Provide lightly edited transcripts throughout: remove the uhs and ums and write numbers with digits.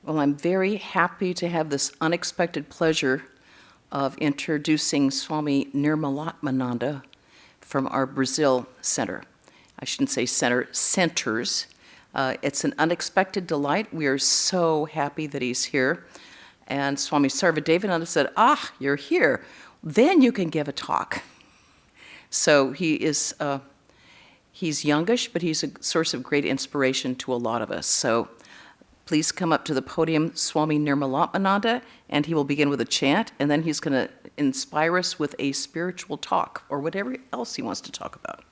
Well, I'm very happy to have this unexpected pleasure of introducing Swami Nirmalatmananda from our Brazil center. I shouldn't say center, centers. It's an unexpected delight. We are so happy that he's here. And Swami Sarvadevananda said, you're here. Then you can give a talk. So he's youngish, but he's a source of great inspiration to a lot of us. So please come up to the podium, Swami Nirmalatmananda, and he will begin with a chant, and then he's going to inspire us with a spiritual talk, or whatever else he wants to talk about.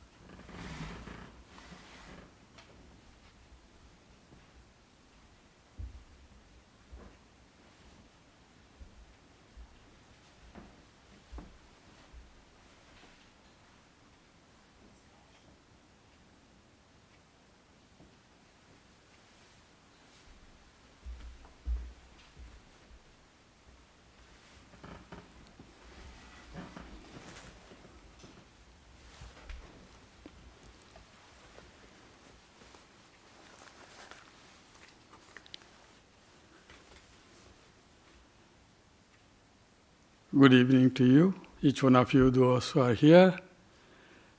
Good evening to you, each one of you, those who are here,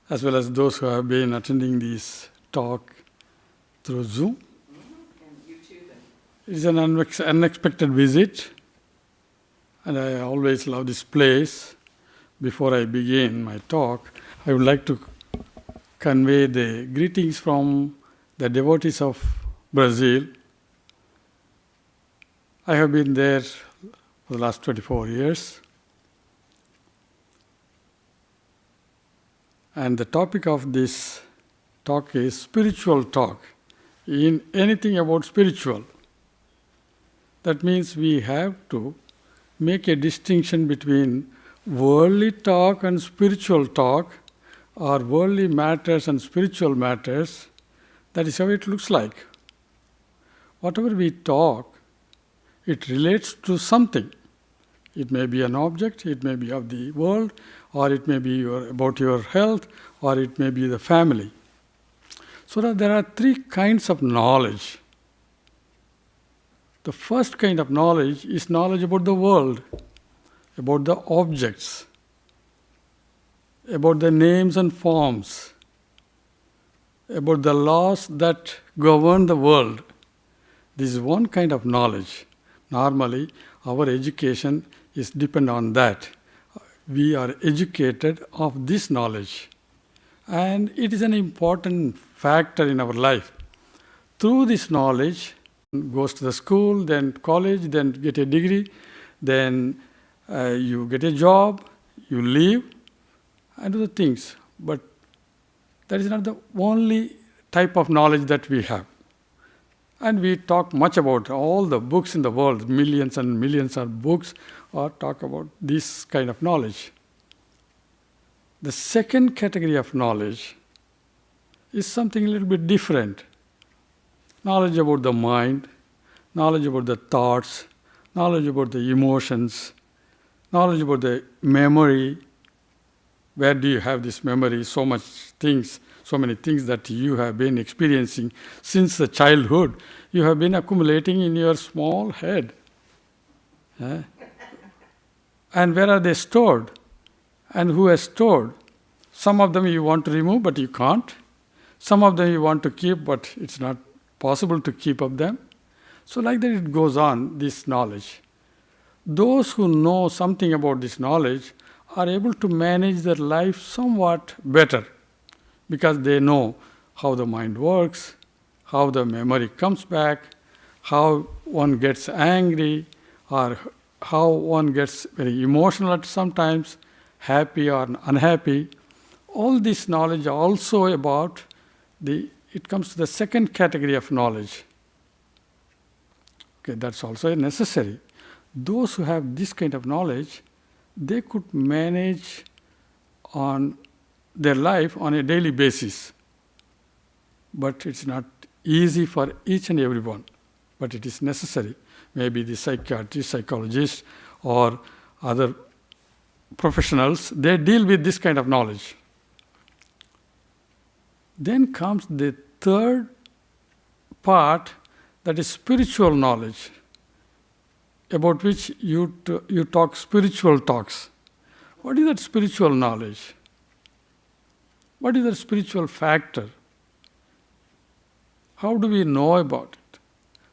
as well as those who have been attending this talk through Zoom. And YouTube. It's an unexpected visit, and I always love this place. Before I begin my talk, I would like to convey the greetings from the devotees of Brazil. I have been there for the last 24 years. And the topic of this talk is spiritual talk. In anything about spiritual, that means we have to make a distinction between worldly talk and spiritual talk, or worldly matters and spiritual matters. That is how it looks like. Whatever we talk, it relates to something. It may be an object, it may be of the world, or it may be about your health, or it may be the family. So that there are three kinds of knowledge. The first kind of knowledge is knowledge about the world, about the objects, about the names and forms, about the laws that govern the world. This is one kind of knowledge. Normally, our education is dependent on that. We are educated of this knowledge. And it is an important factor in our life. Through this knowledge, goes to the school, then college, then get a degree, then you get a job, you live, and do the things. But that is not the only type of knowledge that we have. And we talk much about all the books in the world, millions and millions of books, or talk about this kind of knowledge. The second category of knowledge is something a little bit different. Knowledge about the mind, knowledge about the thoughts, knowledge about the emotions, knowledge about the memory. Where do you have this memory? So many things that you have been experiencing since the childhood. You have been accumulating in your small head. And where are they stored? And who has stored? Some of them you want to remove, but you can't. Some of them you want to keep, but it's not possible to keep of them. So like that it goes on, this knowledge. Those who know something about this knowledge are able to manage their life somewhat better, because they know how the mind works, how the memory comes back, how one gets angry, or how one gets very emotional at sometimes, happy or unhappy. All this knowledge also about it comes to the second category of knowledge. Okay, that's also necessary. Those who have this kind of knowledge, they could manage on their life on a daily basis. But it's not easy for each and everyone, but it is necessary. Maybe the psychiatrist, psychologist, or other professionals, they deal with this kind of knowledge. Then comes the third part, that is spiritual knowledge. about which you talk spiritual talks. What is that spiritual knowledge? What is the spiritual factor? How do we know about it?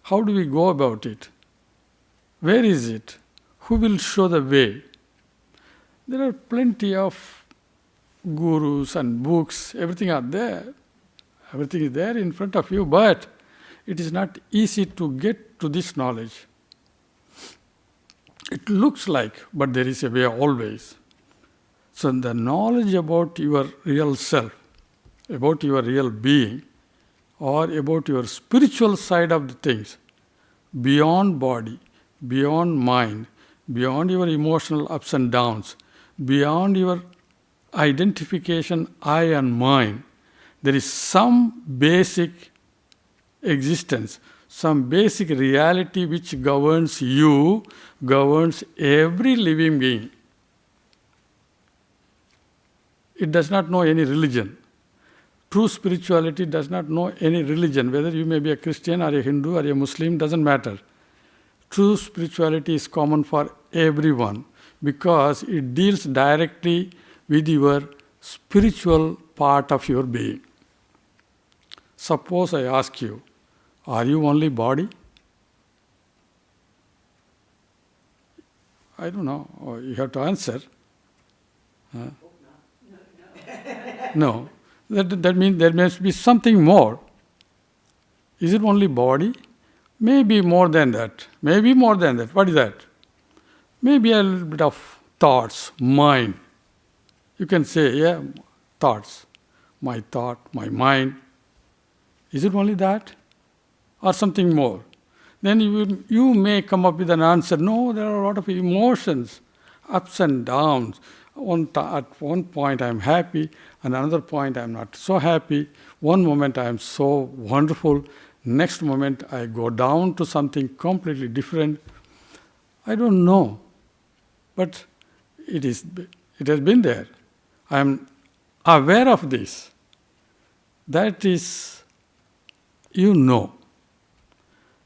How do we go about it? Where is it? Who will show the way? There are plenty of gurus and books, everything are there. Everything is there in front of you, but it is not easy to get to this knowledge. It looks like, but there is a way always. So the knowledge about your real self, about your real being, or about your spiritual side of the things, beyond body, beyond mind, beyond your emotional ups and downs, beyond your identification I and mine, there is some basic existence, some basic reality which governs you, governs every living being. It does not know any religion. True spirituality does not know any religion. Whether you may be a Christian or a Hindu or a Muslim, doesn't matter. True spirituality is common for everyone because it deals directly with your spiritual part of your being. Suppose I ask you, are you only body? I don't know. You have to answer. No. That means there must be something more. Is it only body? Maybe more than that. Maybe more than that. What is that? Maybe a little bit of thoughts, mind. You can say, yeah, thoughts. My thought, my mind. Is it only that? Or something more? Then you may come up with an answer. No, there are a lot of emotions, ups and downs. At one point I am happy, and another point I am not so happy. One moment I am so wonderful, next moment I go down to something completely different. I don't know, but it has been there. I am aware of this. That is, you know.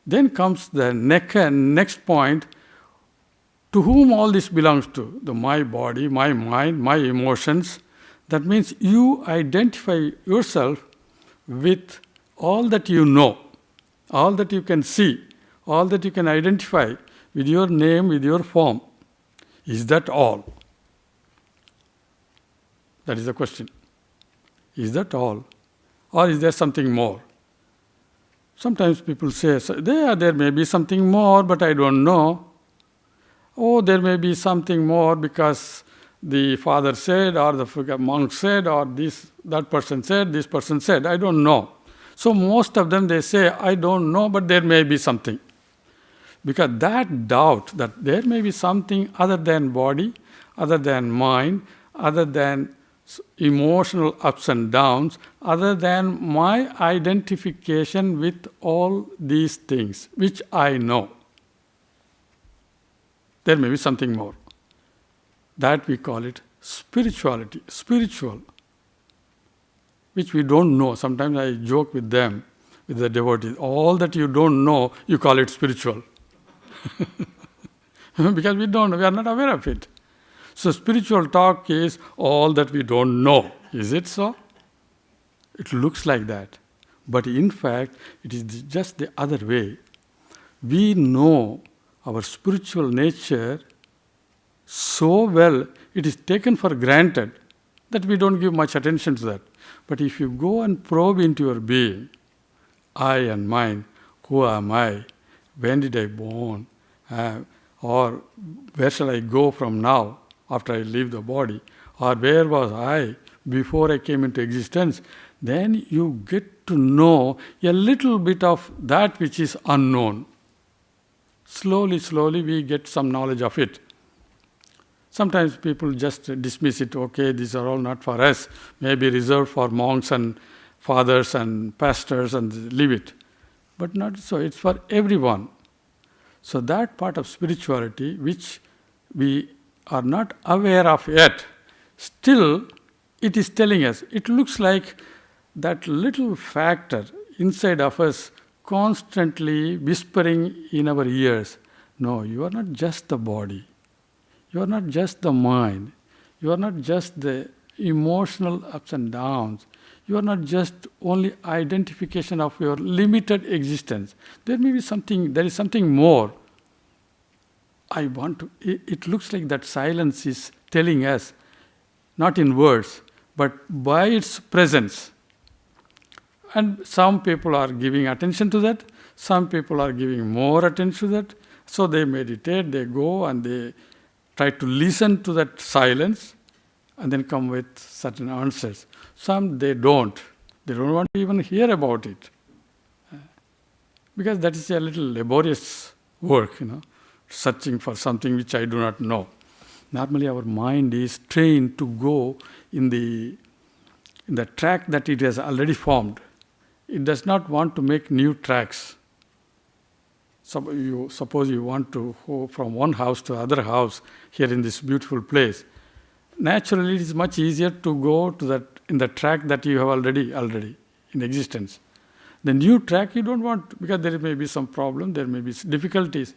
Then comes the next point. To whom all this belongs to? My body, my mind, my emotions. That means you identify yourself with all that you know, all that you can see, all that you can identify with your name, with your form. Is that all? That is the question. Is that all? Or is there something more? Sometimes people say, there may be something more, but I don't know. Oh, there may be something more because the father said, or the monk said, or that person said, this person said. I don't know. So most of them, they say, I don't know, but there may be something. Because that doubt that there may be something other than body, other than mind, other than emotional ups and downs, other than my identification with all these things, which I know. There may be something more. That we call it spirituality, spiritual, which we don't know. Sometimes I joke with them, with the devotees. All that you don't know, you call it spiritual. Because we are not aware of it. So spiritual talk is all that we don't know. Is it so? It looks like that. But in fact, it is just the other way. We know our spiritual nature so well, it is taken for granted that we don't give much attention to that. But if you go and probe into your being, I and mine, who am I? When did I born? Or where shall I go from now after I leave the body? Or where was I before I came into existence? Then you get to know a little bit of that which is unknown. Slowly we get some knowledge of it. Sometimes people just dismiss it. Okay, these are all not for us. Maybe reserved for monks and fathers and pastors, and leave it. But not so. It's for everyone. So that part of spirituality which we are not aware of yet, still it is telling us. It looks like that little factor inside of us constantly whispering in our ears, No, you are not just the body. You are not just the mind. You are not just the emotional ups and downs. You are not just only identification of your limited existence. There is something more. It looks like that silence is telling us, not in words, but by its presence. And some people are giving attention to that, some people are giving more attention to that. So they meditate, they go and they try to listen to that silence and then come with certain answers. Some they don't. They don't want to even hear about it. Because that is a little laborious work, searching for something which I do not know. Normally our mind is trained to go in the track that it has already formed. It does not want to make new tracks. Suppose you want to go from one house to other house here in this beautiful place. Naturally, it is much easier to go to that in the track that you have already in existence. The new track you don't want, because there may be some problem, there may be difficulties.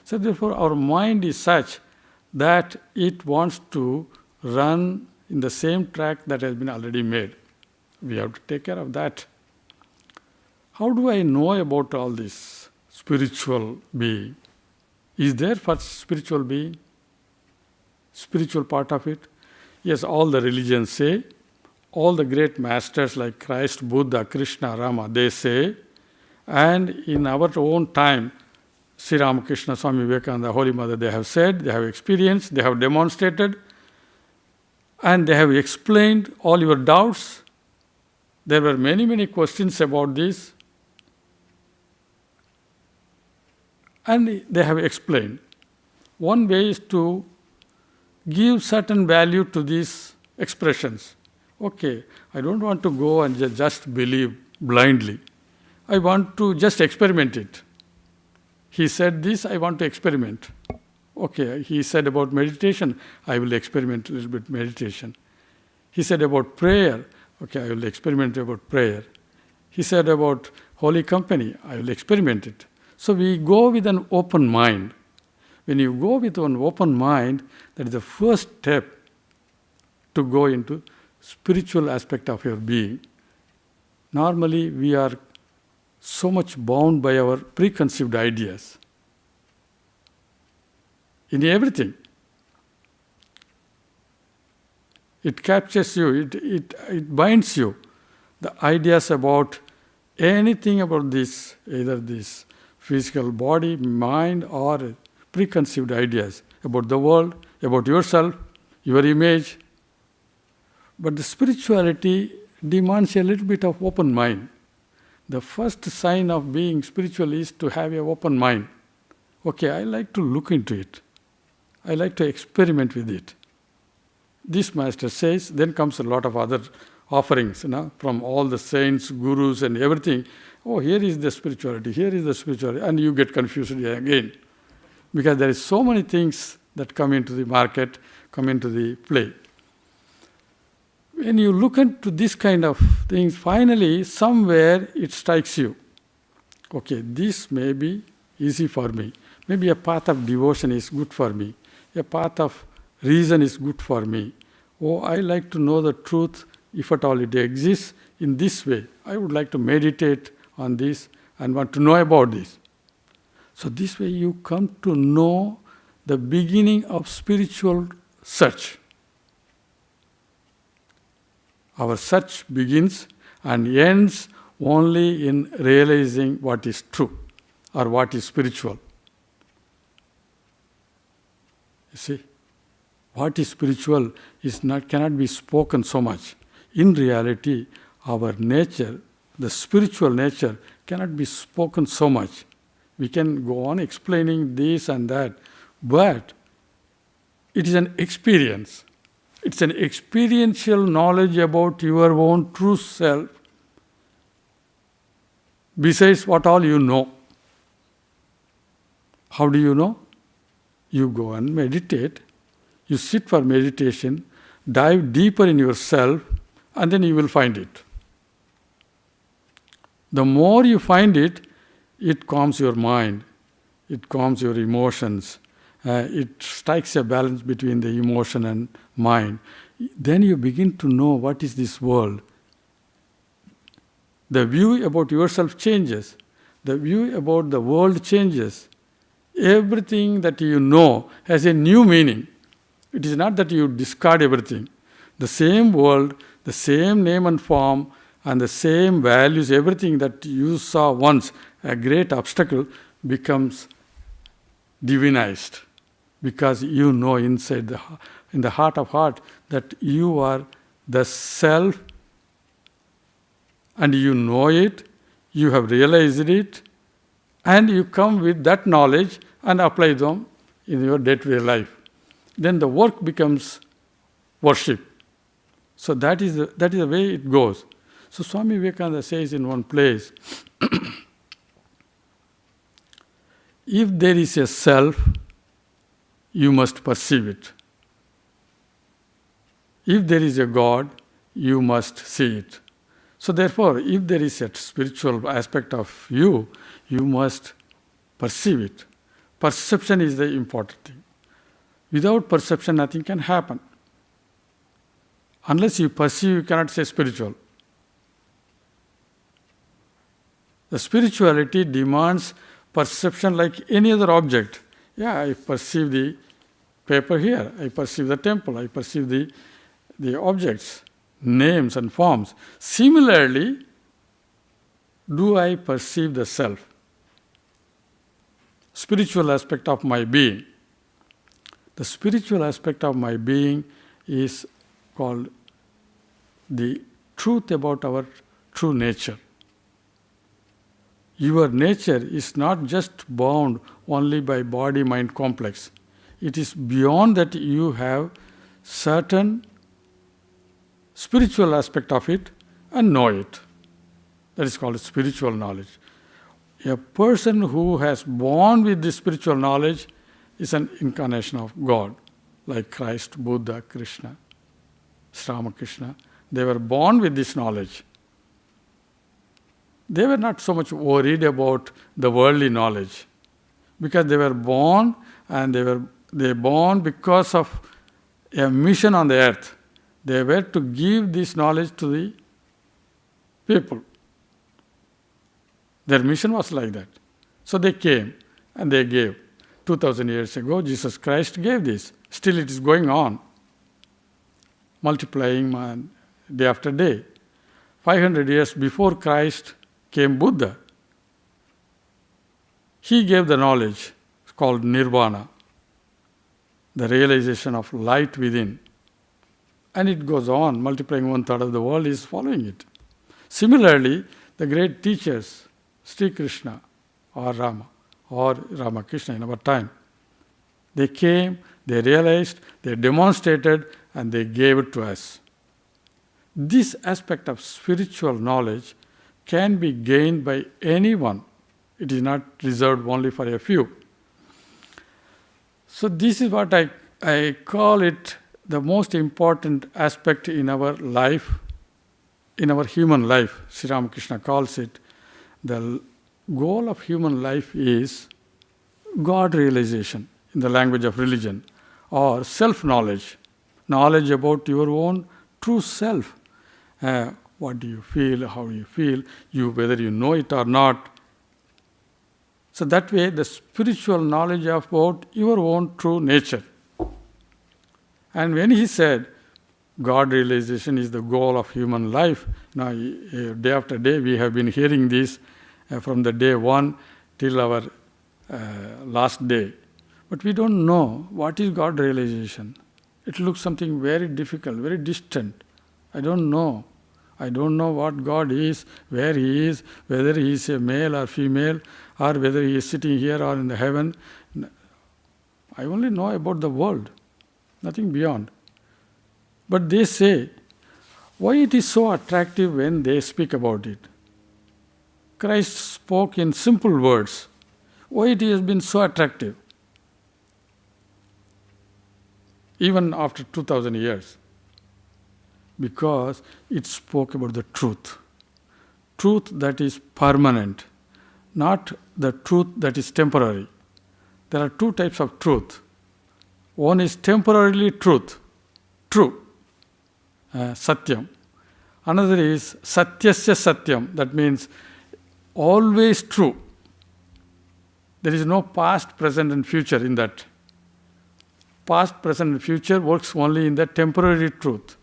So therefore, our mind is such that it wants to run in the same track that has been already made. We have to take care of that. How do I know about all this spiritual being? Is there for spiritual being? Spiritual part of it? Yes, all the religions say, all the great masters like Christ, Buddha, Krishna, Rama, they say, and in our own time, Sri Ramakrishna, Swami Vivekananda, Holy Mother, they have said, they have experienced, they have demonstrated, and they have explained all your doubts. There were many, many questions about this, and they have explained. One way is to give certain value to these expressions. Okay, I don't want to go and just believe blindly. I want to just experiment it. He said this, I want to experiment. Okay, he said about meditation, I will experiment a little bit meditation. He said about prayer, okay, I will experiment about prayer. He said about holy company, I will experiment it. So we go with an open mind. When you go with an open mind, that is the first step to go into spiritual aspect of your being. Normally, we are so much bound by our preconceived ideas in everything. It captures you, it binds you. The ideas about anything about this, either this physical body, mind, or preconceived ideas about the world, about yourself, your image. But the spirituality demands a little bit of open mind. The first sign of being spiritual is to have an open mind. Okay, I like to look into it. I like to experiment with it. This master says, then comes a lot of other offerings, from all the saints, gurus and everything. Oh, here is the spirituality, here is the spirituality, and you get confused again. Because there is so many things that come into the market, come into the play. When you look into this kind of things, finally, somewhere it strikes you. Okay, this may be easy for me. Maybe a path of devotion is good for me. A path of reason is good for me. Oh, I like to know the truth, if at all it exists, in this way. I would like to meditate on this and want to know about this. So this way you come to know the beginning of spiritual search. Our search begins and ends only in realizing what is true or what is spiritual. You see, what is spiritual cannot be spoken so much. In reality, our nature, the spiritual nature, cannot be spoken so much. We can go on explaining this and that, but it is an experience. It's an experiential knowledge about your own true self, besides what all you know. How do you know? You go and meditate, you sit for meditation, dive deeper in yourself, and then you will find it. The more you find it, it calms your mind, it calms your emotions, it strikes a balance between the emotion and mind. Then you begin to know what is this world. The view about yourself changes. The view about the world changes. Everything that you know has a new meaning. It is not that you discard everything. The same world, the same name and form, and the same values, everything that you saw once a great obstacle becomes divinized, because you know inside in the heart of heart that you are the self, and you know it, you have realized it, and you come with that knowledge and apply them in your day-to-day life. Then the work becomes worship. So that is the way it goes. So Swami Vivekananda says in one place, if there is a self, you must perceive it. If there is a God, you must see it. So therefore, if there is a spiritual aspect of you, you must perceive it. Perception is the important thing. Without perception, nothing can happen. Unless you perceive, you cannot say spiritual. The spirituality demands perception like any other object. Yeah, I perceive the paper here, I perceive the temple, I perceive the objects, names and forms. Similarly, do I perceive the self? Spiritual aspect of my being. The spiritual aspect of my being is called the truth about our true nature. Your nature is not just bound only by body-mind complex. It is beyond that. You have certain spiritual aspect of it and know it. That is called spiritual knowledge. A person who has born with this spiritual knowledge is an incarnation of God, like Christ, Buddha, Krishna, Ramakrishna. They were born with this knowledge. They were not so much worried about the worldly knowledge, because they were born, and they born because of a mission on the earth. They were to give this knowledge to the people. Their mission was like that. So they came and they gave. 2000 years ago, Jesus Christ gave this. Still it is going on, multiplying day after day. 500 years before Christ came Buddha. He gave the knowledge called nirvana, the realization of light within. And it goes on, multiplying 1/3 of the world is following it. Similarly, the great teachers, Sri Krishna or Rama or Ramakrishna in our time, they came, they realized, they demonstrated, and they gave it to us. This aspect of spiritual knowledge can be gained by anyone. It is not reserved only for a few. So this is what I call it the most important aspect in our life, in our human life. Sri Ramakrishna calls it, the goal of human life is God realization in the language of religion, or self-knowledge, knowledge about your own true self. What do you feel, how you feel, whether you know it or not. So that way, the spiritual knowledge about your own true nature. And when he said, God realization is the goal of human life, now day after day we have been hearing this from the day one till our last day. But we don't know what is God realization. It looks something very difficult, very distant. I don't know. I don't know what God is, where He is, whether He is a male or female, or whether He is sitting here or in the heaven. I only know about the world, nothing beyond. But they say, why it is so attractive when they speak about it? Christ spoke in simple words. Why it has been so attractive? Even after 2000 years. Because it spoke about the truth. Truth that is permanent, not the truth that is temporary. there are two types of truth. One is temporarily truth, true, satyam. Another is satyasya satyam, that means always true. There is no past, present, and future in that. Past, present, and future works only in the temporary truth.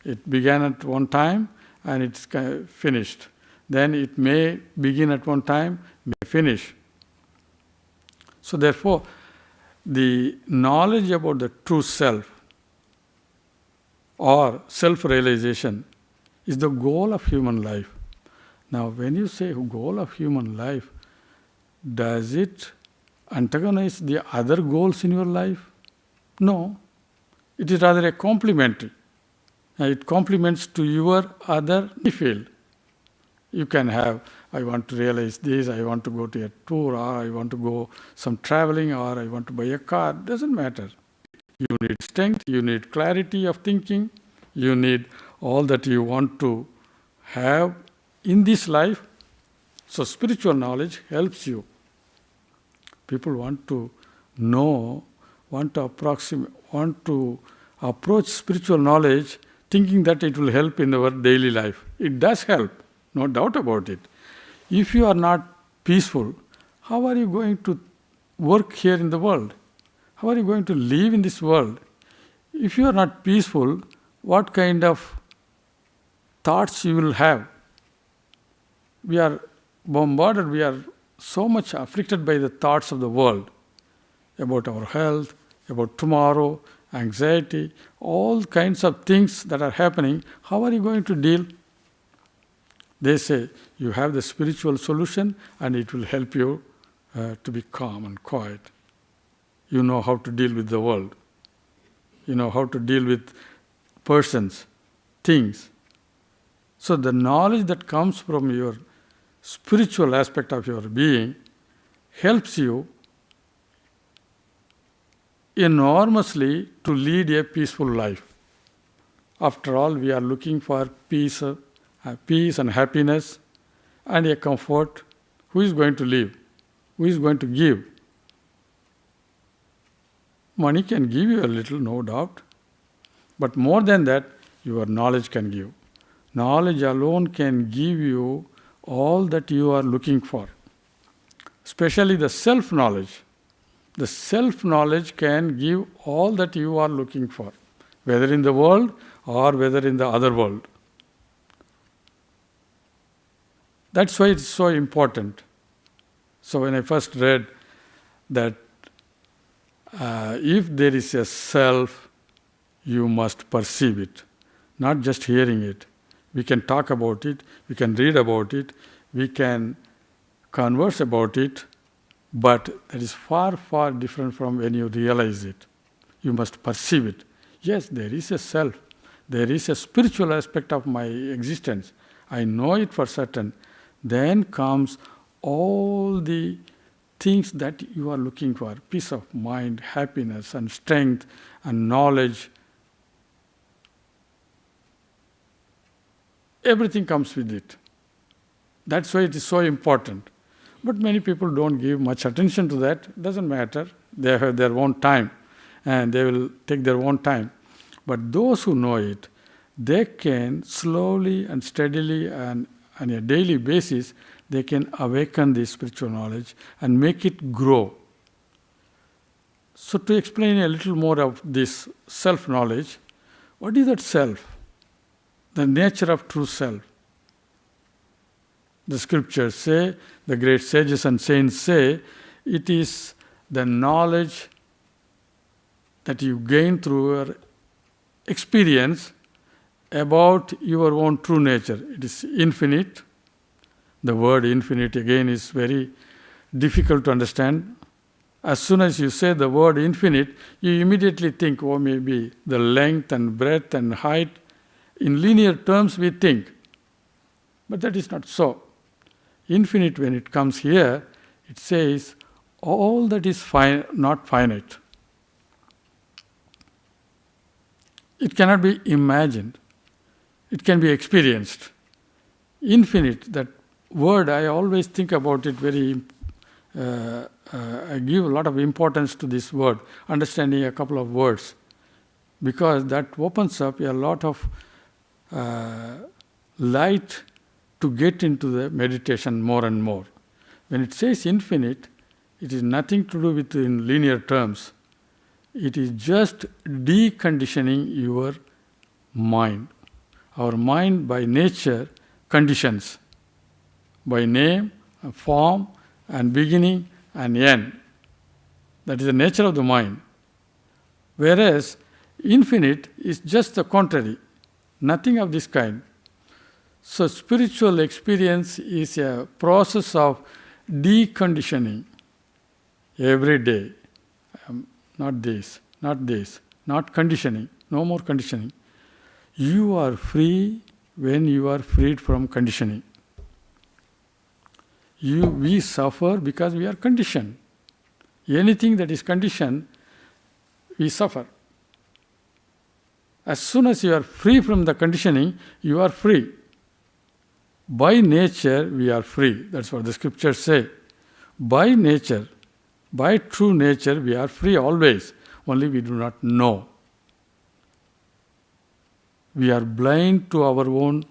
It began at one time and it's finished. Then it may begin at one time, may finish. So therefore, the knowledge about the true self or self-realization is the goal of human life. Now, when you say goal of human life, does it antagonize the other goals in your life? No. It is rather a complementary. It complements to your other field. You can have, I want to realize this, I want to go to a tour, or I want to go some traveling, or I want to buy a car. Doesn't matter. You need strength, you need clarity of thinking, you need all that you want to have in this life. So spiritual knowledge helps you. People want to know, want to approach spiritual knowledge thinking that it will help in our daily life. It does help, no doubt about it. If you are not peaceful, how are you going to work here in the world? How are you going to live in this world? If you are not peaceful, what kind of thoughts you will have? We are bombarded, we are so much afflicted by the thoughts of the world about our health, about tomorrow, anxiety, all kinds of things that are happening. How are you going to deal? They say you have the spiritual solution and it will help you to be calm and quiet. You know how to deal with the world. You know how to deal with persons, things. So the knowledge that comes from your spiritual aspect of your being helps you enormously to lead a peaceful life. After all, we are looking for peace and happiness and a comfort. Who is going to live? Who is going to give? Money can give you a little, no doubt. But more than that, your knowledge can give. Knowledge alone can give you all that you are looking for. Especially the self-knowledge. The self-knowledge can give all that you are looking for, whether in the world or whether in the other world. That's why it's so important. So when I first read that if there is a self, you must perceive it, not just hearing it. We can talk about it, we can read about it, we can converse about it, but that is far, far different from when you realize it. You must perceive it. Yes, there is a self. There is a spiritual aspect of my existence. I know it for certain. Then comes all the things that you are looking for. Peace of mind, happiness and strength and knowledge. Everything comes with it. That's why it is so important. But many people don't give much attention to that. It doesn't matter. They have their own time and they will take their own time. But those who know it, they can slowly and steadily and on a daily basis, they can awaken the spiritual knowledge and make it grow. So to explain a little more of this self-knowledge, what is that self? The nature of true self. The scriptures say, the great sages and saints say, it is the knowledge that you gain through your experience about your own true nature. It is infinite. The word infinite again is very difficult to understand. As soon as you say the word infinite, you immediately think, oh, maybe the length and breadth and height. In linear terms we think. But that is not so. Infinite, when it comes here, it says all that is not finite. It cannot be imagined. It can be experienced. Infinite, that word, I always think about it very I give a lot of importance to this word, understanding a couple of words, because that opens up a lot of light to get into the meditation more and more. When it says infinite, it is nothing to do with in linear terms. It is just deconditioning your mind. Our mind by nature conditions by name, form, and beginning and end. That is the nature of the mind. Whereas infinite is just the contrary, nothing of this kind. So spiritual experience is a process of deconditioning every day. Not this, not conditioning, no more conditioning. You are free when you are freed from conditioning. We suffer because we are conditioned. Anything that is conditioned, we suffer. As soon as you are free from the conditioning, you are free. By nature, we are free. That's what the scriptures say. By nature, by true nature, we are free always. Only we do not know. We are blind to our own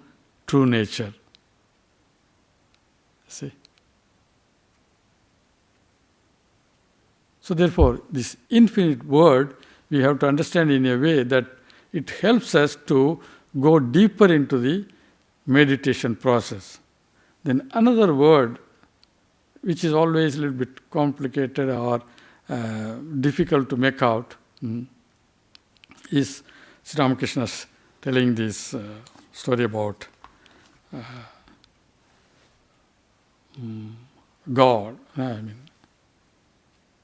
true nature. See? So therefore, this infinite word, we have to understand in a way that it helps us to go deeper into the meditation process. Then another word, which is always a little bit complicated or difficult to make out, is Sri Ramakrishna's telling this story about God.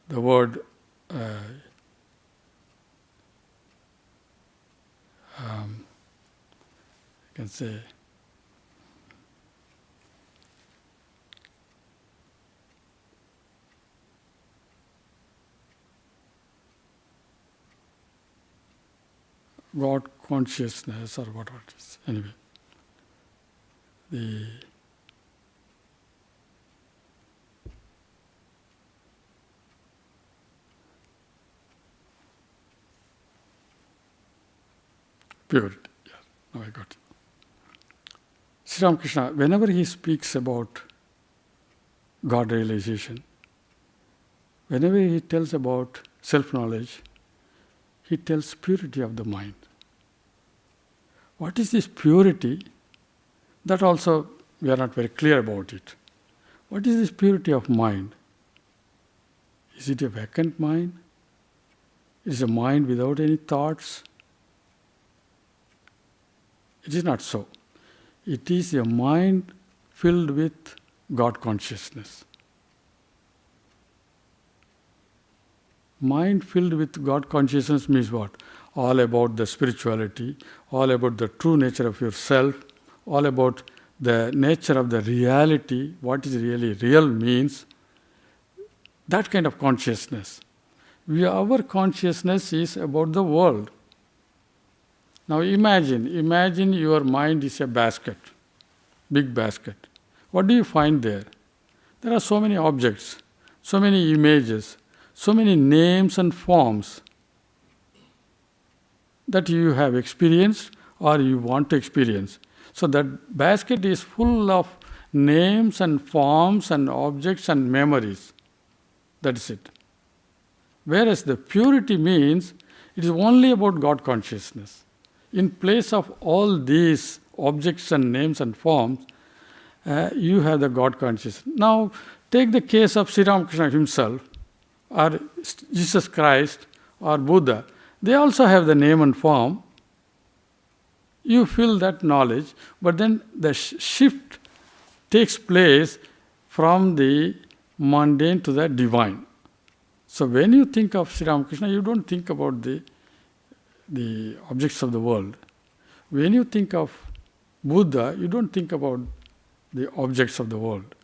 The word you can say God consciousness or whatever it is. Anyway, the purity. Yeah, now I got it. Sri Ramakrishna, whenever he speaks about God realization, whenever he tells about self-knowledge, he tells purity of the mind. What is this purity? That also we are not very clear about it. What is this purity of mind? Is it a vacant mind? Is it a mind without any thoughts? It is not so. It is a mind filled with God consciousness. Mind filled with God consciousness means what? All about the spirituality, all about the true nature of yourself, all about the nature of the reality, what is really real means. That kind of consciousness. Our consciousness is about the world. Now imagine your mind is a basket, big basket. What do you find there? There are so many objects, so many images, so many names and forms that you have experienced or you want to experience. So that basket is full of names and forms and objects and memories. That is it. Whereas the purity means it is only about God consciousness. In place of all these objects and names and forms, you have the God consciousness. Now, take the case of Sri Ramakrishna himself, or Jesus Christ, or Buddha. They also have the name and form. You feel that knowledge, but then the shift takes place from the mundane to the divine. So when you think of Sri Ramakrishna, you don't think about the objects of the world. When you think of Buddha, you don't think about the objects of the world.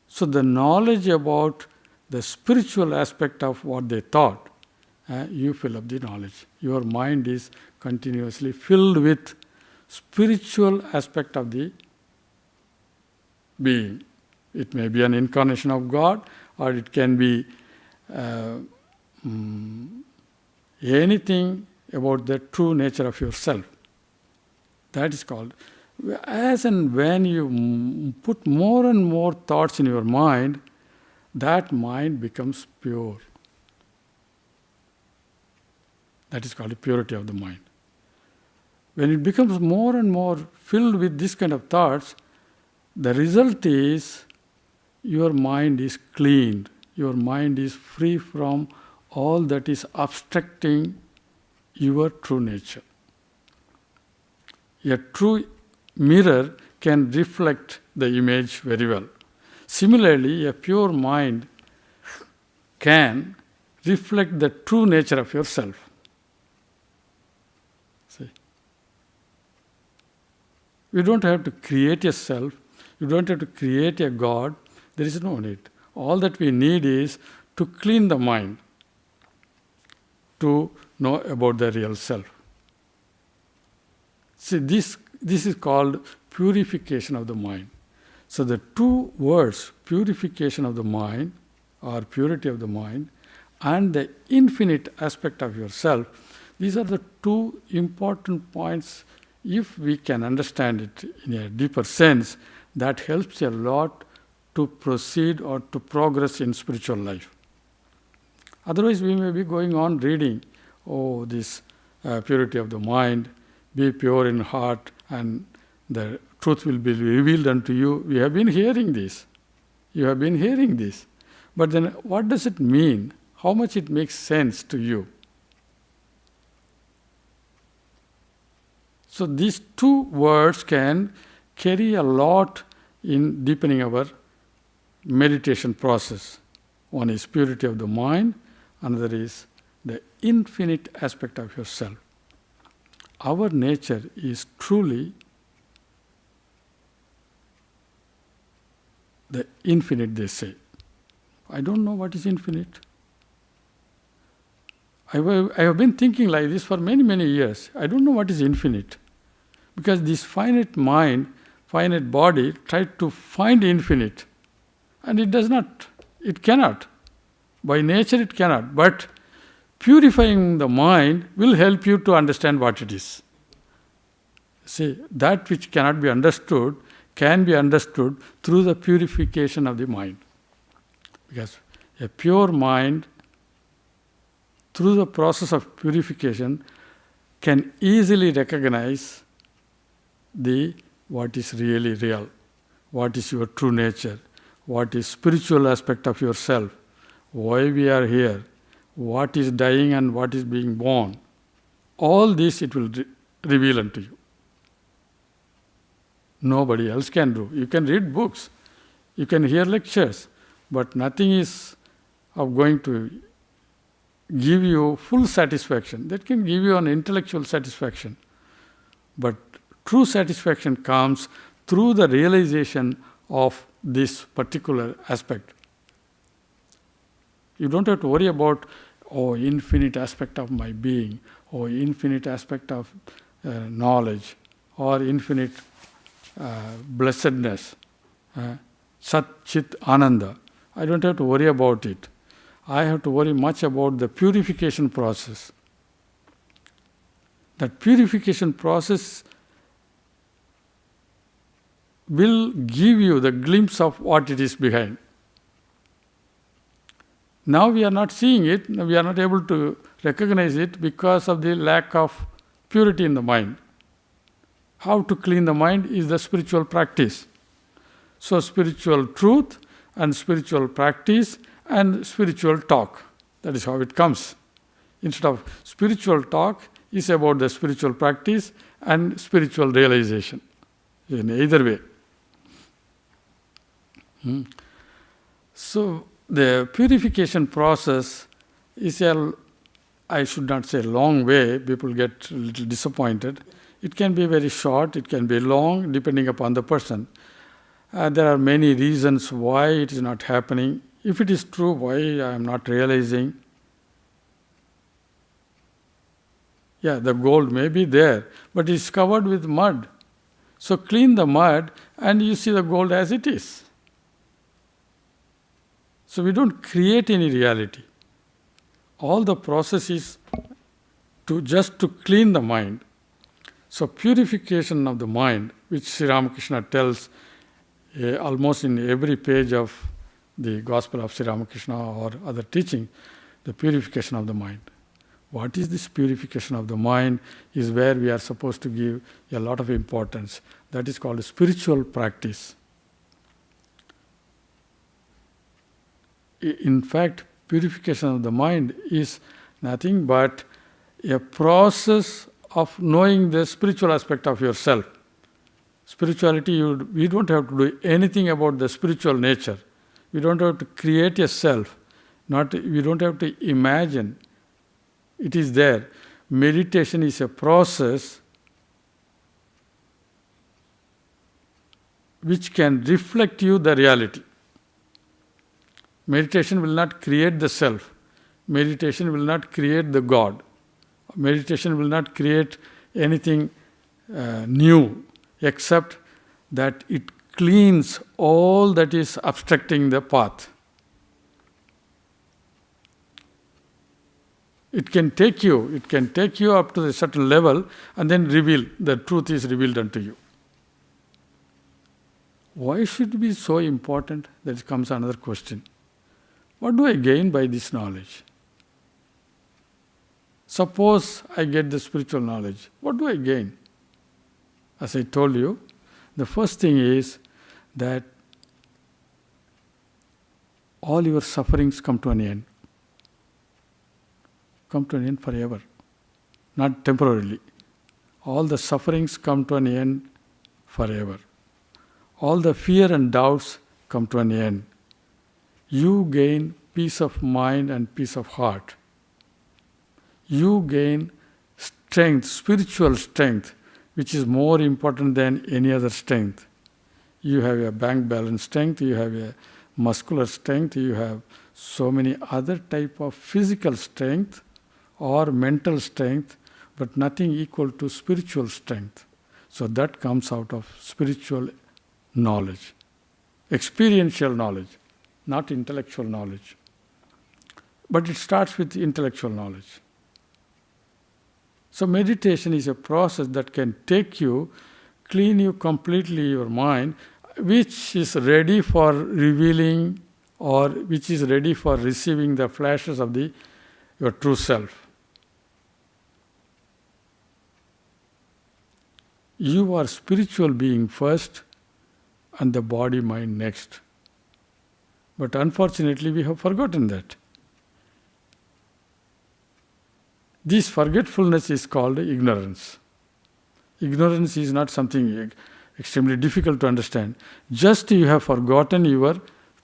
So the knowledge about the spiritual aspect of what they thought, you fill up the knowledge. Your mind is continuously filled with spiritual aspect of the being. It may be an incarnation of God, or it can be anything about the true nature of yourself. That is called. As and when you put more and more thoughts in your mind, that mind becomes pure. That is called the purity of the mind. When it becomes more and more filled with this kind of thoughts, the result is your mind is cleaned. Your mind is free from all that is obstructing your true nature. A true mirror can reflect the image very well. Similarly, a pure mind can reflect the true nature of yourself. See? You don't have to create a self. You don't have to create a God. There is no need. All that we need is to clean the mind, to know about the real self. See, this is called purification of the mind. So the two words, purification of the mind or purity of the mind and the infinite aspect of yourself, these are the two important points. If we can understand it in a deeper sense, that helps a lot to proceed or to progress in spiritual life. Otherwise, we may be going on reading, this purity of the mind, be pure in heart, and the truth will be revealed unto you. We have been hearing this. You have been hearing this. But then what does it mean? How much it makes sense to you? So these two words can carry a lot in deepening our meditation process. One is purity of the mind, another is the infinite aspect of yourself. Our nature is truly the infinite, they say. I don't know what is infinite. I have been thinking like this for many, many years. I don't know what is infinite. Because this finite mind, finite body, tried to find infinite. And it does not. It cannot. By nature it cannot. But purifying the mind will help you to understand what it is. See, that which cannot be understood can be understood through the purification of the mind. Because a pure mind, through the process of purification, can easily recognize what is really real, what is your true nature, what is spiritual aspect of yourself, why we are here, what is dying and what is being born. All this it will reveal unto you. Nobody else can do. You can read books, you can hear lectures, but nothing is going to give you full satisfaction. That can give you an intellectual satisfaction. But true satisfaction comes through the realization of this particular aspect. You don't have to worry about, infinite aspect of my being, infinite aspect of knowledge, or infinite blessedness, Sat Chit Ananda. I don't have to worry about it. I have to worry much about the purification process. That purification process will give you the glimpse of what it is behind. Now we are not seeing it, we are not able to recognize it because of the lack of purity in the mind. How to clean the mind is the spiritual practice. So spiritual truth and spiritual practice and spiritual talk. That is how it comes. Instead of spiritual talk, is about the spiritual practice and spiritual realization. In either way. So the purification process is I should not say long way, people get a little disappointed. It can be very short, it can be long, depending upon the person. There are many reasons why it is not happening. If it is true, why I am not realizing? Yeah, the gold may be there, but it is covered with mud. So clean the mud and you see the gold as it is. So we don't create any reality. All the process is to clean the mind. So purification of the mind, which Sri Ramakrishna tells almost in every page of the Gospel of Sri Ramakrishna or other teaching, the purification of the mind. What is this purification of the mind is where we are supposed to give a lot of importance. That is called spiritual practice. In fact, purification of the mind is nothing but a process of knowing the spiritual aspect of yourself. Spirituality, we don't have to do anything about the spiritual nature. We don't have to create a self. We don't have to imagine. It is there. Meditation is a process which can reflect you the reality. Meditation will not create the self. Meditation will not create the God. Meditation will not create anything new, except that it cleans all that is obstructing the path. It can take you up to a certain level and then reveal, the truth is revealed unto you. Why should it be so important? That comes another question. What do I gain by this knowledge? Suppose I get the spiritual knowledge. What do I gain? As I told you, the first thing is that all your sufferings come to an end. Come to an end forever, not temporarily. All the sufferings come to an end forever. All the fear and doubts come to an end. You gain peace of mind and peace of heart. You gain strength, spiritual strength, which is more important than any other strength. You have a bank balance strength, you have a muscular strength, you have so many other type of physical strength or mental strength, but nothing equal to spiritual strength. So that comes out of spiritual knowledge, experiential knowledge, not intellectual knowledge. But it starts with intellectual knowledge. So meditation is a process that can take you, clean you completely your mind, which is ready for revealing or which is ready for receiving the flashes of your true self. You are spiritual being first and the body mind next. But unfortunately we have forgotten that. This forgetfulness is called ignorance. Ignorance is not something extremely difficult to understand. Just you have forgotten your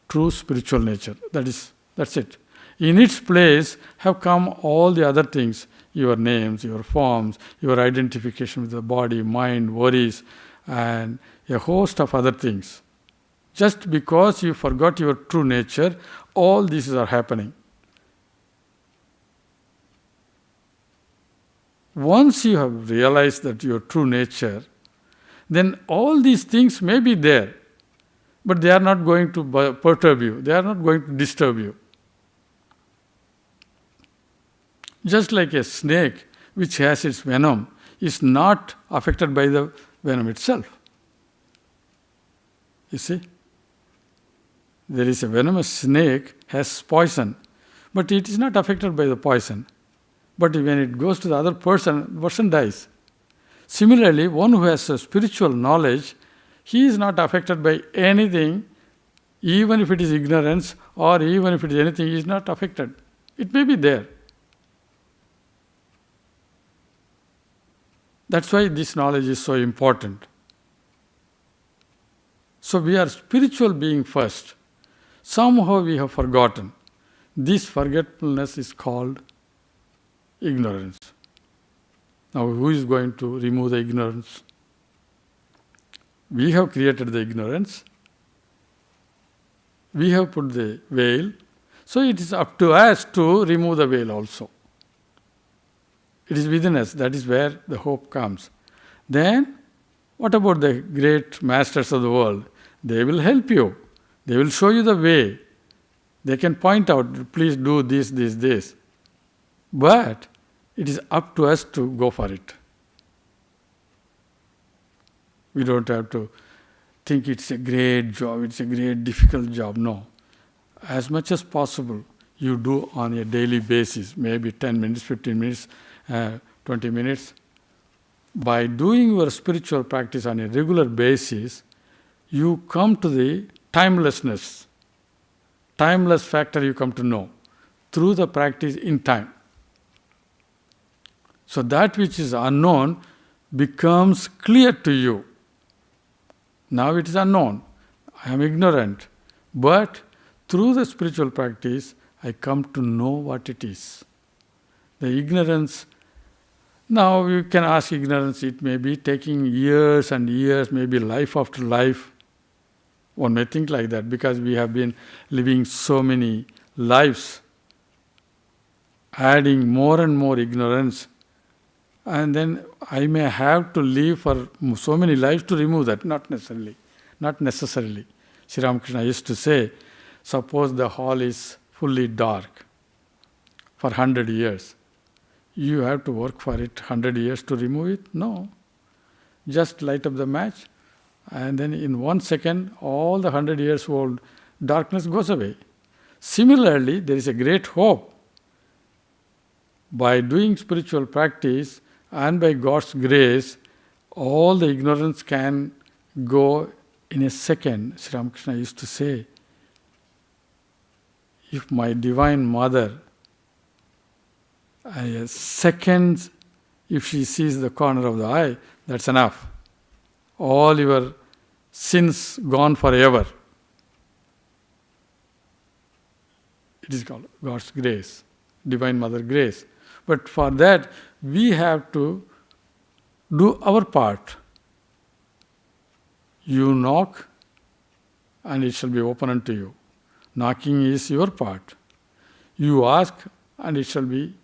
true spiritual nature. That's it. In its place have come all the other things, your names, your forms, your identification with the body, mind, worries, and a host of other things. Just because you forgot your true nature, all these are happening. Once you have realized that your true nature, then all these things may be there, but they are not going to perturb you. They are not going to disturb you. Just like a snake which has its venom is not affected by the venom itself. You see? There is a venomous snake, has poison, but it is not affected by the poison. But when it goes to the other person, the person dies. Similarly, one who has a spiritual knowledge, he is not affected by anything, even if it is ignorance or even if it is anything, he is not affected. It may be there. That's why this knowledge is so important. So we are spiritual being first. Somehow we have forgotten. This forgetfulness is called ignorance. Now, who is going to remove the ignorance? We have created the ignorance. We have put the veil. So it is up to us to remove the veil also. It is within us. That is where the hope comes. Then, what about the great masters of the world? They will help you. They will show you the way. They can point out, please do this, this, this. But it is up to us to go for it. We don't have to think it's a great job, it's a great difficult job. No. As much as possible, you do on a daily basis, maybe 10 minutes, 15 minutes, 20 minutes. By doing your spiritual practice on a regular basis, you come to the timelessness. Timeless factor you come to know through the practice in time. So that which is unknown becomes clear to you. Now it is unknown. I am ignorant. But through the spiritual practice, I come to know what it is. The ignorance, now you can ask ignorance, it may be taking years and years, maybe life after life. One may think like that because we have been living so many lives, adding more and more ignorance. And then I may have to live for so many lives to remove that. Not necessarily. Not necessarily. Sri Ramakrishna used to say, suppose the hall is fully dark for 100 years. You have to work for it 100 years to remove it? No. Just light up the match, and then in 1 second, all the 100 years old darkness goes away. Similarly, there is a great hope. By doing spiritual practice and by God's grace, all the ignorance can go in a second. Sri Ramakrishna used to say, if my Divine Mother, a second, if she sees the corner of the eye, that's enough. All your sins gone forever. It is called God's grace, Divine Mother grace. But for that, we have to do our part. You knock, and it shall be open unto you. Knocking is your part. You ask, and it shall be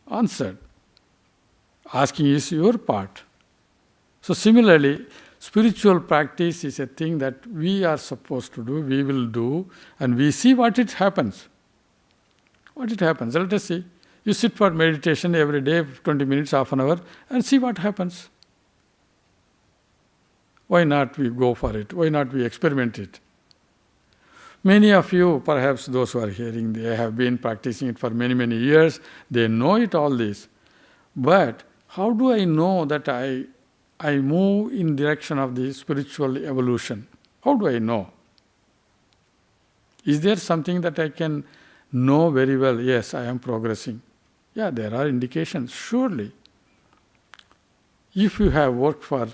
answered. Asking is your part. So similarly, spiritual practice is a thing that we are supposed to do, we will do, and we see what it happens. What it happens. Let us see. You sit for meditation every day, 20 minutes, half an hour, and see what happens. Why not we go for it? Why not we experiment it? Many of you, perhaps those who are hearing, they have been practicing it for many, many years. They know it all this. But how do I know that I move in direction of the spiritual evolution? How do I know? Is there something that I can know very well? Yes, I am progressing. Yeah, there are indications, surely. If you have worked for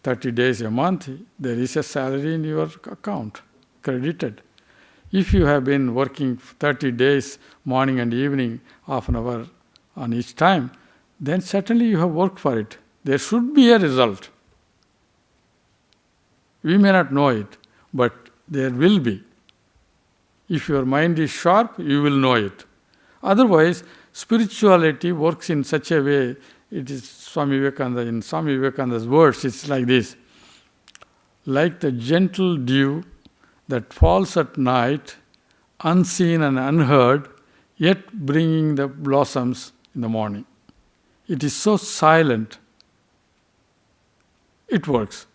30 days a month, there is a salary in your account, credited. If you have been working 30 days, morning and evening, half an hour on each time, then certainly you have worked for it. There should be a result. We may not know it, but there will be. If your mind is sharp, you will know it. Otherwise, spirituality works in such a way, it is Swami Vivekananda, in Swami Vivekananda's words, it's like this. Like the gentle dew that falls at night, unseen and unheard, yet bringing the blossoms in the morning. It is so silent. It works.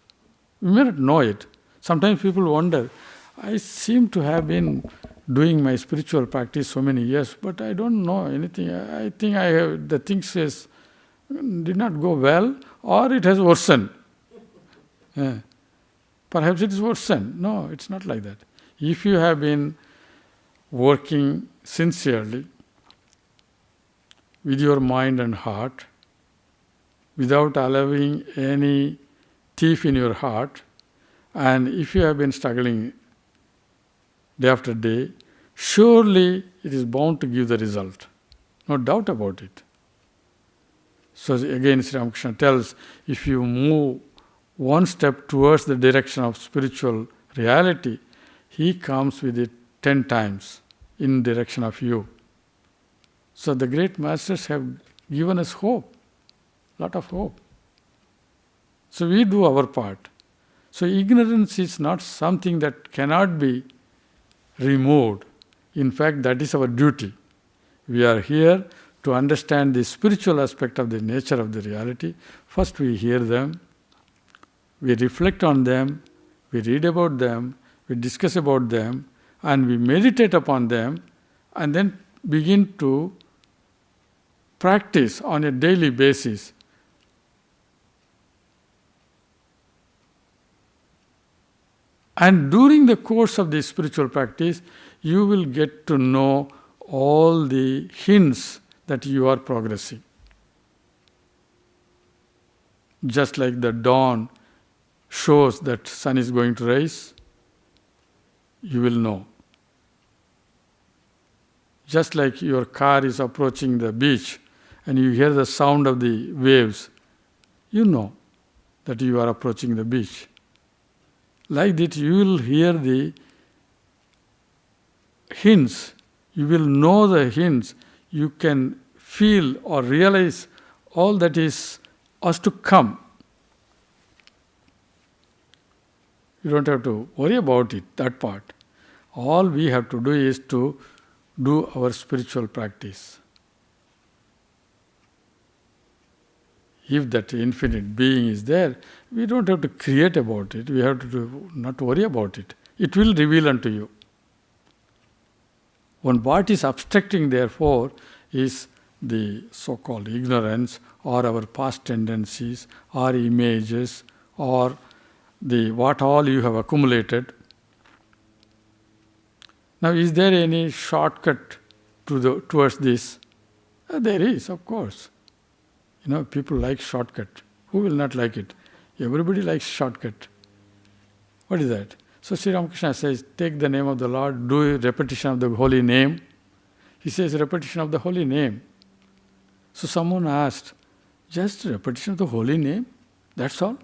We may not know it. Sometimes people wonder, I seem to have been doing my spiritual practice so many years, but I don't know anything. I think the things did not go well, or it has worsened. Perhaps it is worsened. No, it's not like that. If you have been working sincerely with your mind and heart, without allowing any thief in your heart, and if you have been struggling day after day, surely it is bound to give the result. No doubt about it. So again, Sri Ramakrishna tells, if you move one step towards the direction of spiritual reality, he comes with it 10 times in direction of you. So the great masters have given us hope, lot of hope. So we do our part. So ignorance is not something that cannot be removed. In fact, that is our duty. We are here to understand the spiritual aspect of the nature of the reality. First we hear them, we reflect on them, we read about them, we discuss about them, and we meditate upon them, and then begin to practice on a daily basis. And during the course of this spiritual practice, you will get to know all the hints that you are progressing. Just like the dawn shows that sun is going to rise, you will know. Just like your car is approaching the beach and you hear the sound of the waves, you know that you are approaching the beach. Like that, you will hear the hints, you will know the hints, you can feel or realize all that is to come. You don't have to worry about it, that part. All we have to do is to do our spiritual practice. If that infinite being is there, we don't have to create about it. We have to not worry about it. It will reveal unto you. What is obstructing, therefore, is the so-called ignorance or our past tendencies or images or the what all you have accumulated. Now, is there any shortcut towards this? There is, of course. People like shortcut. Who will not like it? Everybody likes shortcut. What is that? So Sri Ramakrishna says, take the name of the Lord, do a repetition of the holy name. He says repetition of the holy name. So someone asked, just repetition of the holy name? That's all?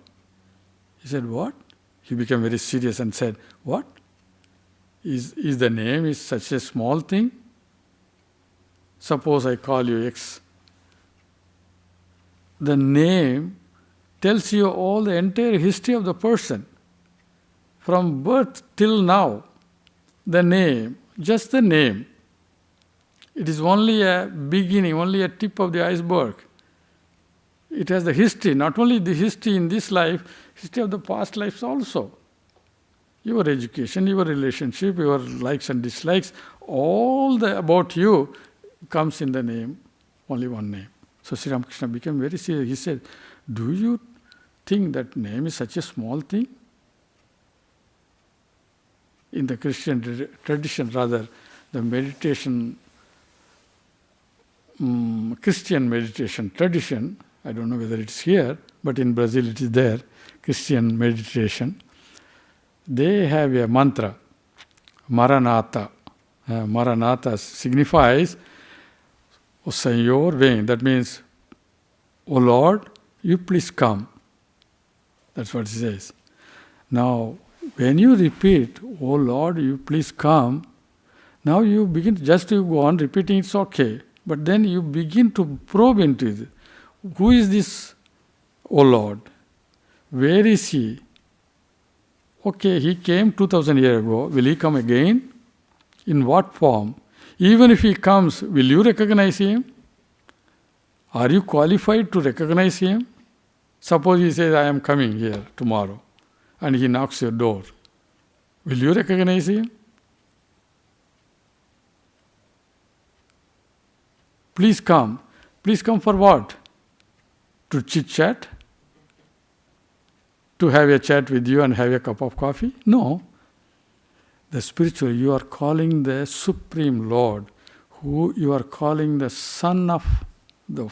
He said, what? He became very serious and said, what? Is the name is such a small thing? Suppose I call you X. The name tells you all the entire history of the person. From birth till now, the name, just the name. It is only a beginning, only a tip of the iceberg. It has the history, not only the history in this life, history of the past lives also. Your education, your relationship, your likes and dislikes, all about you comes in the name, only one name. So Sri Ramakrishna became very serious. He said, do you think that name is such a small thing? In the Christian tradition, rather, the meditation, Christian meditation tradition, I don't know whether it's here, but in Brazil it is there, Christian meditation. They have a mantra, Maranatha. Maranatha signifies, O Senhor, vem. That means, O Lord, you please come. That's what it says. Now, when you repeat, O Lord, you please come, now you begin, just to go on repeating, it's okay. But then you begin to probe into it. Who is this, O Lord? Where is he? Okay, he came 2000 years ago. Will he come again? In what form? Even if he comes, will you recognize him? Are you qualified to recognize him? Suppose he says, I am coming here tomorrow, and he knocks your door. Will you recognize him? Please come. Please come for what? To chit-chat? To have a chat with you and have a cup of coffee? No. The spiritual, you are calling the Supreme Lord, who you are calling the Son of the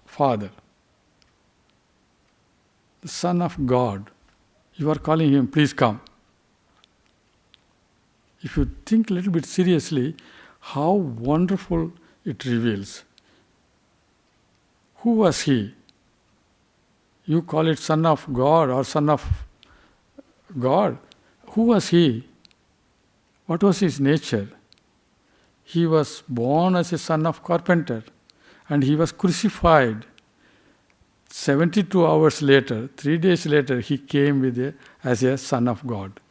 Father, the Son of God. You are calling him, please come. If you think a little bit seriously, how wonderful it reveals. Who was he? You call it Son of God or Son of God. Who was he? What was his nature? He was born as a son of carpenter, and he was crucified. 72 hours later, 3 days later, he came as a Son of God.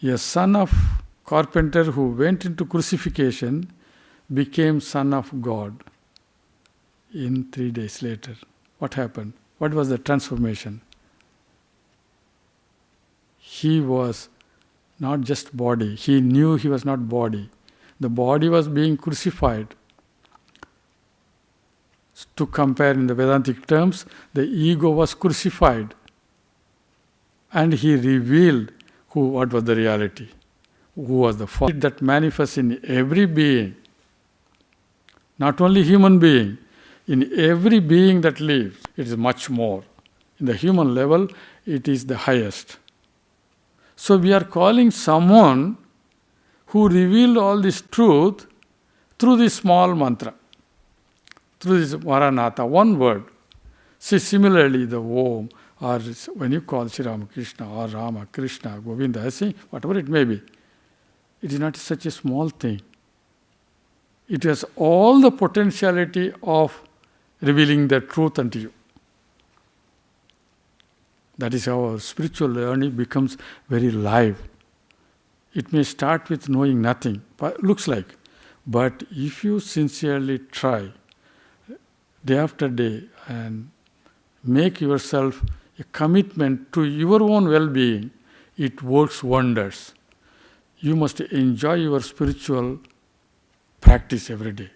A son of carpenter who went into crucifixion became Son of God in 3 days later. What happened? What was the transformation? He was not just body. He knew he was not body. The body was being crucified. To compare in the Vedantic terms, the ego was crucified. And he revealed what was the reality, who was the Father. That manifests in every being, not only human being, in every being that lives, it is much more. In the human level, it is the highest. So we are calling someone who revealed all this truth through this small mantra, through this Maranatha, one word. See, similarly, the Om, or when you call Sri Ramakrishna or Rama, Krishna, Govinda, see, whatever it may be, it is not such a small thing. It has all the potentiality of revealing the truth unto you. That is how our spiritual journey becomes very live. It may start with knowing nothing, looks like. But if you sincerely try, day after day, and make yourself a commitment to your own well-being, it works wonders. You must enjoy your spiritual practice every day.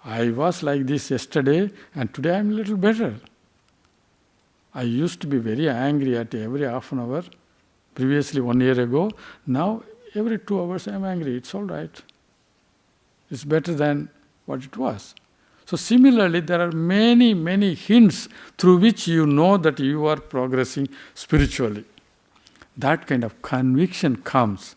I was like this yesterday, and today I am a little better. I used to be very angry at every half an hour, previously 1 year ago. Now, every 2 hours I am angry. It's all right. It's better than what it was. So similarly, there are many, many hints through which you know that you are progressing spiritually. That kind of conviction comes.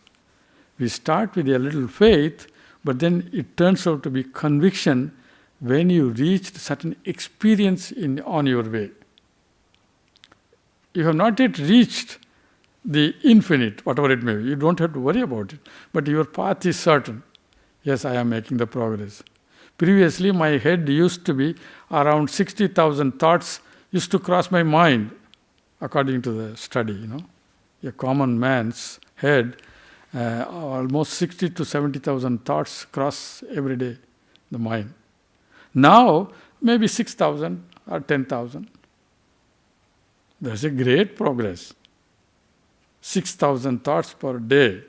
We start with a little faith, but then it turns out to be conviction when you reach certain experience on your way. You have not yet reached the infinite, whatever it may be. You don't have to worry about it. But your path is certain. Yes, I am making the progress. Previously, my head used to be around 60,000 thoughts used to cross my mind, according to the study. A common man's head, almost 60 to 70,000 thoughts cross every day the mind. Now, maybe 6,000 or 10,000. There's a great progress. 6,000 thoughts per day.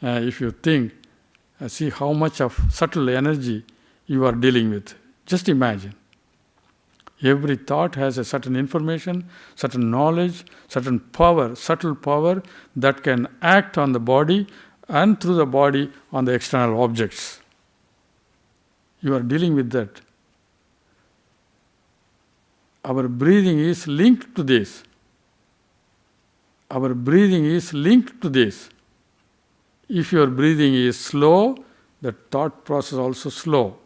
If you think, see how much of subtle energy you are dealing with. Just imagine. Every thought has a certain information, certain knowledge, certain power, subtle power that can act on the body and through the body on the external objects. You are dealing with that. Our breathing is linked to this. Our breathing is linked to this. If your breathing is slow, the thought process also slow.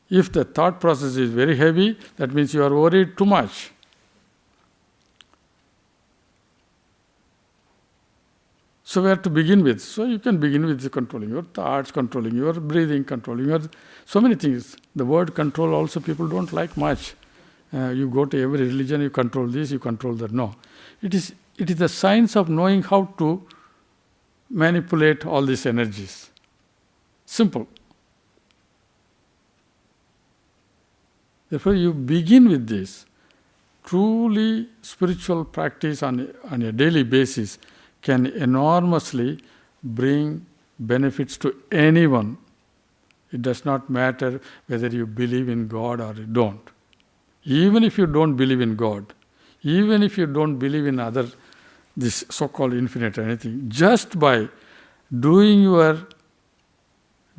If the thought process is very heavy, that means you are worried too much. So where to begin with? So you can begin with controlling your thoughts, controlling your breathing, controlling your... So many things. The word control also people don't like much. You go to every religion, you control this, you control that. No. It is the science of knowing how to manipulate all these energies. Simple. Therefore, you begin with this. Truly spiritual practice on a daily basis can enormously bring benefits to anyone. It does not matter whether you believe in God or you don't. Even if you don't believe in God, even if you don't believe in this so-called infinite anything, just by doing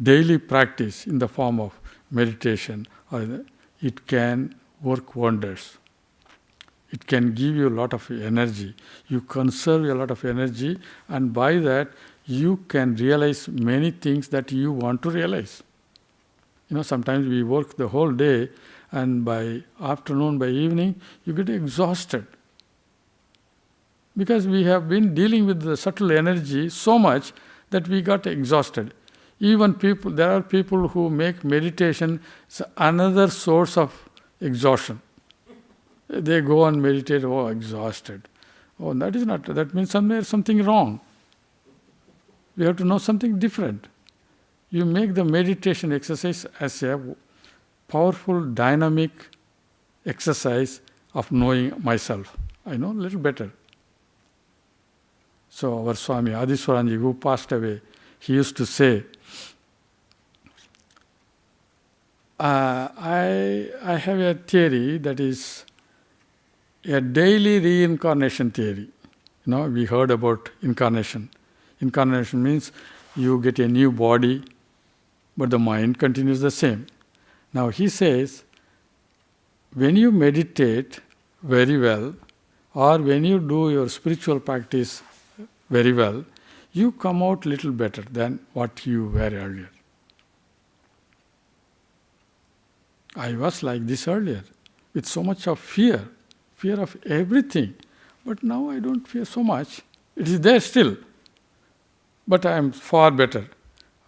daily practice in the form of meditation, it can work wonders. It can give you a lot of energy. You conserve a lot of energy, and by that you can realize many things that you want to realize. Sometimes we work the whole day, and by afternoon, by evening, you get exhausted. Because we have been dealing with the subtle energy so much that we got exhausted. Even there are people who make meditation another source of exhaustion. They go and meditate, exhausted. That is not, that means somewhere something wrong. We have to know something different. You make the meditation exercise as a powerful, dynamic exercise of knowing myself. I know a little better. So our Swami Adiswaranji, who passed away, he used to say, I have a theory that is a daily reincarnation theory. We heard about incarnation. Incarnation means you get a new body, but the mind continues the same. Now he says, when you meditate very well, or when you do your spiritual practice very well, you come out little better than what you were earlier. I was like this earlier, with so much of fear of everything. But now I don't fear so much. It is there still. But I am far better.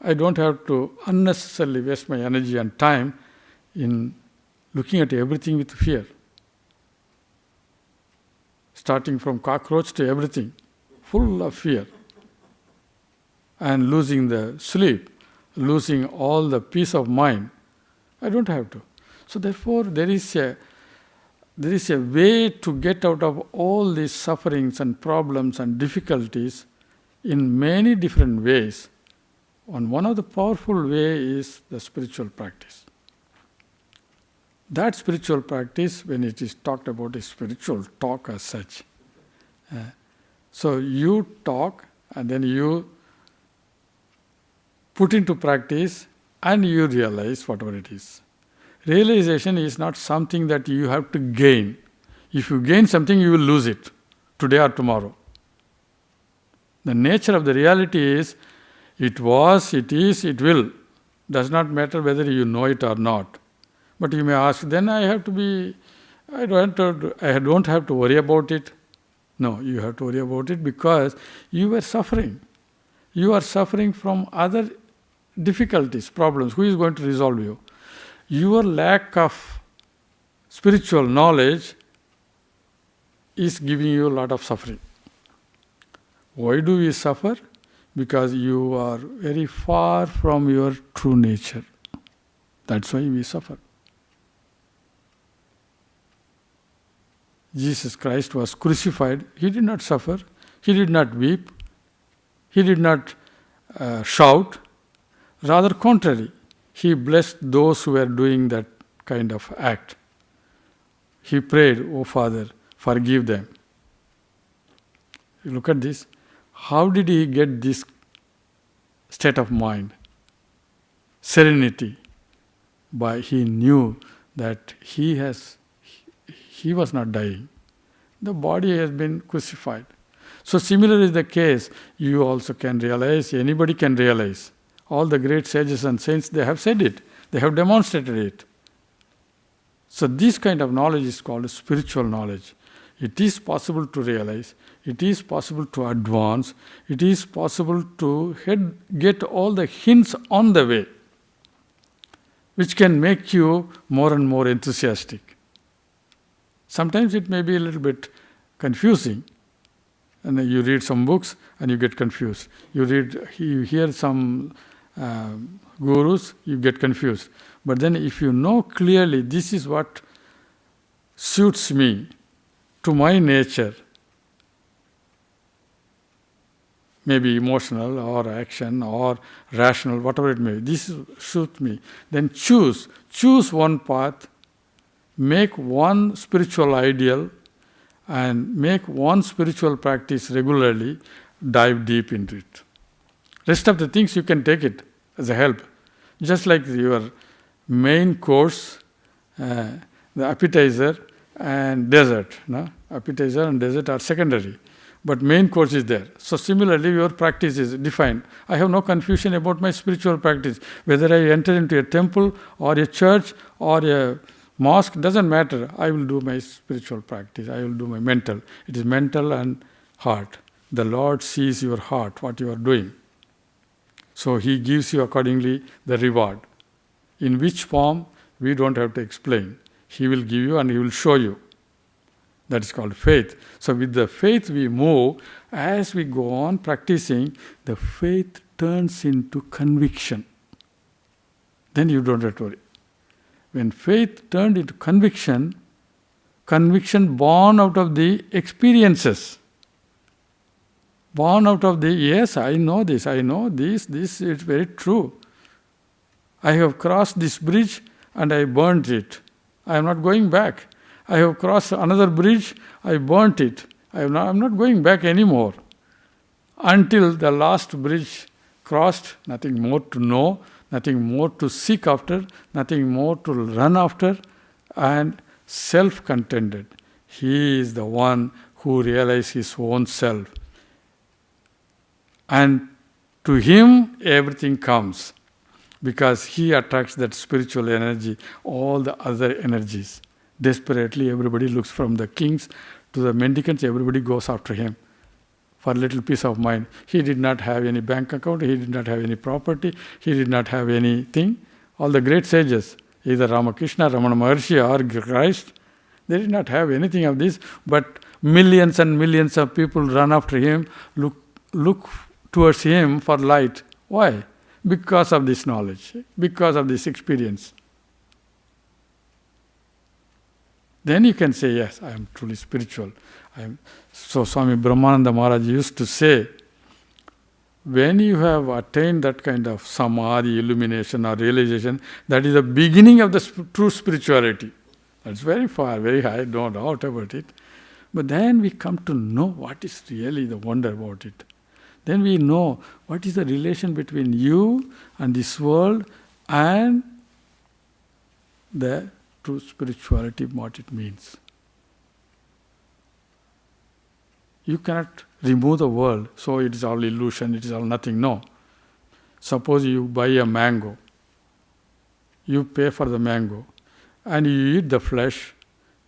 I don't have to unnecessarily waste my energy and time in looking at everything with fear. Starting from cockroach to everything, full of fear. And losing the sleep, losing all the peace of mind. I don't have to. So therefore, there is a way to get out of all these sufferings and problems and difficulties in many different ways. And one of the powerful way is the spiritual practice. That spiritual practice, when it is talked about, is spiritual talk as such. So you talk and then you put into practice and you realize whatever it is. Realization is not something that you have to gain. If you gain something, you will lose it, today or tomorrow. The nature of the reality is, it was, it is, it will. Does not matter whether you know it or not. But you may ask, then I don't have to worry about it. No, you have to worry about it because you were suffering. You are suffering from other difficulties, problems. Who is going to resolve you? Your lack of spiritual knowledge is giving you a lot of suffering. Why do we suffer? Because you are very far from your true nature. That's why we suffer. Jesus Christ was crucified. He did not suffer. He did not weep. He did not shout. Rather contrary, he blessed those who were doing that kind of act. He prayed, "Oh Father, forgive them." You look at this. How did he get this state of mind? Serenity. He knew that he was not dying. The body has been crucified. So similar is the case. You also can realize, anybody can realize. All the great sages and saints, they have said it. They have demonstrated it. So this kind of knowledge is called spiritual knowledge. It is possible to realize. It is possible to advance. It is possible to get all the hints on the way, which can make you more and more enthusiastic. Sometimes it may be a little bit confusing. And you read some books and you get confused. You hear some gurus, you get confused. But then if you know clearly, this is what suits me, to my nature, maybe emotional or action or rational, whatever it may be, this suits me, then choose one path, make one spiritual ideal, and make one spiritual practice regularly, dive deep into it. Rest of the things you can take it as a help. Just like your main course, the appetizer and dessert. No? Appetizer and dessert are secondary, but main course is there. So similarly, your practice is defined. I have no confusion about my spiritual practice. Whether I enter into a temple or a church or a mosque, doesn't matter. I will do my spiritual practice. I will do my mental. It is mental and heart. The Lord sees your heart, what you are doing. So He gives you accordingly the reward. In which form, we don't have to explain. He will give you and He will show you. That is called faith. So with the faith we move, As we go on practicing, the faith turns into conviction. Then you don't have to worry. When faith turned into conviction, conviction born out of the experiences, born out of the, yes, I know this, this is very true. I have crossed this bridge and I burnt it. I am not going back. I have crossed another bridge, I burnt it. I am not going back anymore. Until the last bridge crossed, nothing more to know, nothing more to seek after, nothing more to run after, and self-contented. He is the one who realizes his own self. And to him, everything comes, because he attracts that spiritual energy, all the other energies. Desperately, everybody looks, from the kings to the mendicants, everybody goes after him for a little peace of mind. He did not have any bank account, he did not have any property, he did not have anything. All the great sages, either Ramakrishna, Ramana Maharshi or Christ, they did not have anything of this, but millions and millions of people run after him, look towards him for light. Why? Because of this knowledge, because of this experience. Then you can say, yes, I am truly spiritual. So Swami Brahmananda Maharaj used to say, when you have attained that kind of samadhi, illumination or realization, that is the beginning of the true spirituality. That's very far, very high, no doubt about it. But then we come to know what is really the wonder about it. Then we know what is the relation between you and this world and the true spirituality, what it means. You cannot remove the world, so it is all illusion, it is all nothing. No. Suppose you buy a mango, you pay for the mango, and you eat the flesh.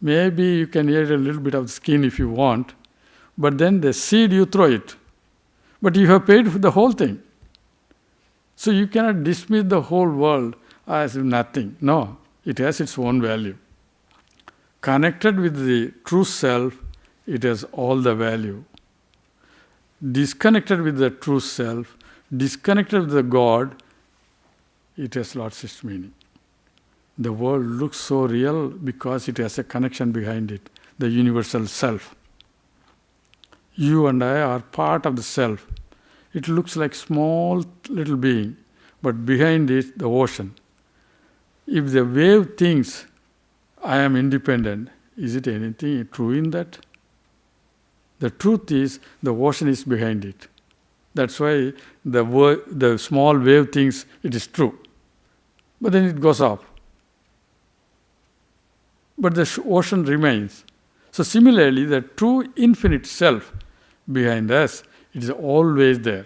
Maybe you can eat a little bit of the skin if you want, but then the seed you throw it. But you have paid for the whole thing. So you cannot dismiss the whole world as nothing. No, it has its own value. Connected with the true self, it has all the value. Disconnected with the true self, disconnected with the God, it has lost its meaning. The world looks so real because it has a connection behind it, the universal self. You and I are part of the self. It looks like small little being, but behind it, the ocean. If the wave thinks, I am independent, is it anything true in that? The truth is, the ocean is behind it. That's why the small wave thinks it is true. But then it goes off. But the ocean remains. So similarly, the true infinite self behind us, it is always there.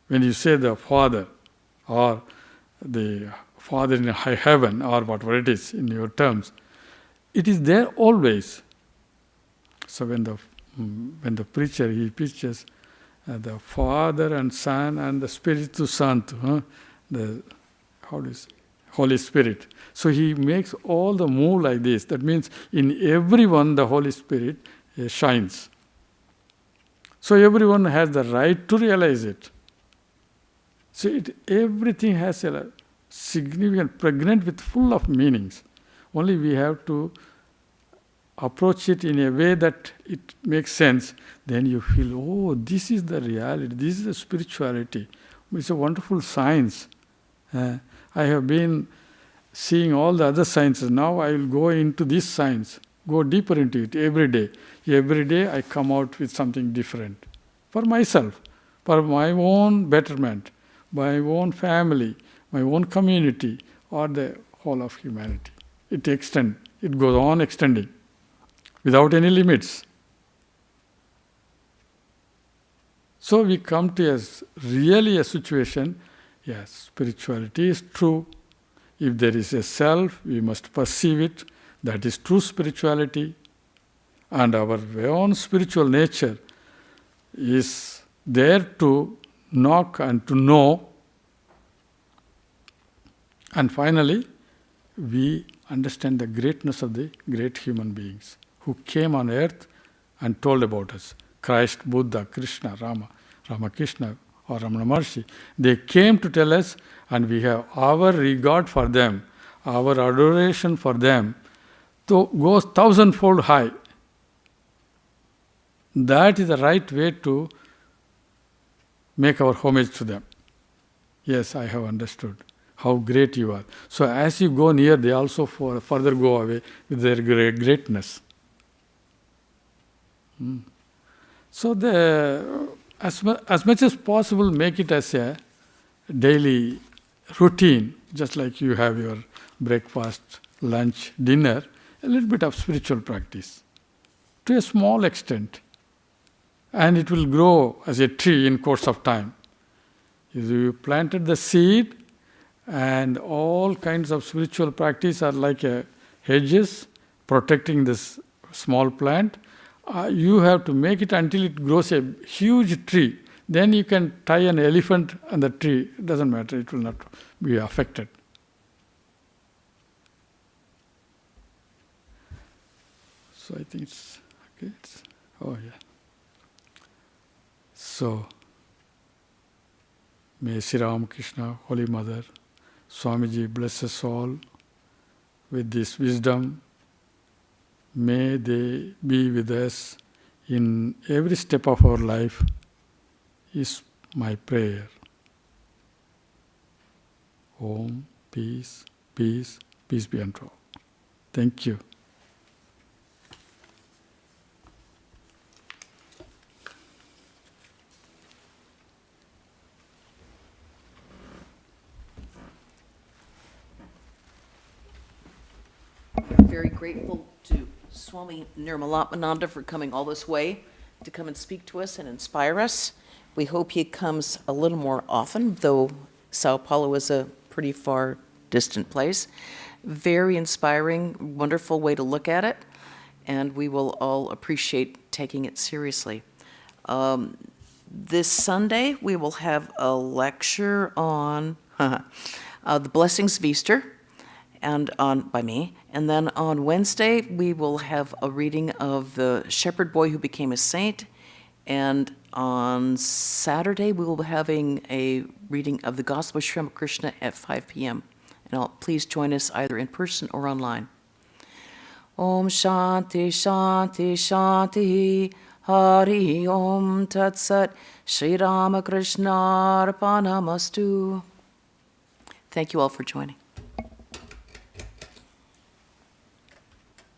When you say the Father, or the Father in high heaven, or whatever it is in your terms, it is there always. So when the preacher, he preaches the Father and Son and the Spiritu Santo, the Holy Spirit. So he makes all the move like this. That means in everyone the Holy Spirit shines. So everyone has the right to realize it. So everything has a significant, pregnant with full of meanings. Only we have to approach it in a way that it makes sense. Then you feel, oh, this is the reality, this is the spirituality. It's a wonderful science. I have been seeing all the other sciences. Now I will go into this science, go deeper into it every day. Every day I come out with something different for myself, for my own betterment, my own family, my own community, or the whole of humanity. It goes on extending without any limits. So we come to really a situation, yes, spirituality is true. If there is a self, we must perceive it. That is true spirituality. And our own spiritual nature is there to knock and to know. And finally, we understand the greatness of the great human beings who came on earth and told about us. Christ, Buddha, Krishna, Rama, Ramakrishna, or Ramana Maharshi, they came to tell us, and we have our regard for them, our adoration for them, to goes thousandfold high. That is the right way to make our homage to them. Yes, I have understood how great you are. So as you go near, they also further go away with their greatness. So as much as possible, make it as a daily routine, just like you have your breakfast, lunch, dinner, a little bit of spiritual practice to a small extent. And it will grow as a tree in course of time. You planted the seed, and all kinds of spiritual practice are like hedges protecting this small plant. You have to make it until it grows a huge tree. Then you can tie an elephant on the tree. It doesn't matter, it will not be affected. So I think it's okay. Oh yeah. So may Sri Ramakrishna, Holy Mother, Swamiji bless us all with this wisdom. May they be with us in every step of our life, is my prayer. Om, peace, peace, peace be unto all. Thank you. Very grateful to Swami Nirmalatmananda for coming all this way to come and speak to us and inspire us. We hope he comes a little more often, though Sao Paulo is a pretty far distant place. Very inspiring, wonderful way to look at it, and we will all appreciate taking it seriously. This Sunday, we will have a lecture on the blessings of Easter, and by me. And then on Wednesday, we will have a reading of the shepherd boy who became a saint. And on Saturday, we will be having a reading of the Gospel of Sri Ramakrishna at 5 p.m. And please join us either in person or online. Om Shanti Shanti Shanti Hari Om Tat Sat Sri Ramakrishna Arpanamastu. Thank you all for joining.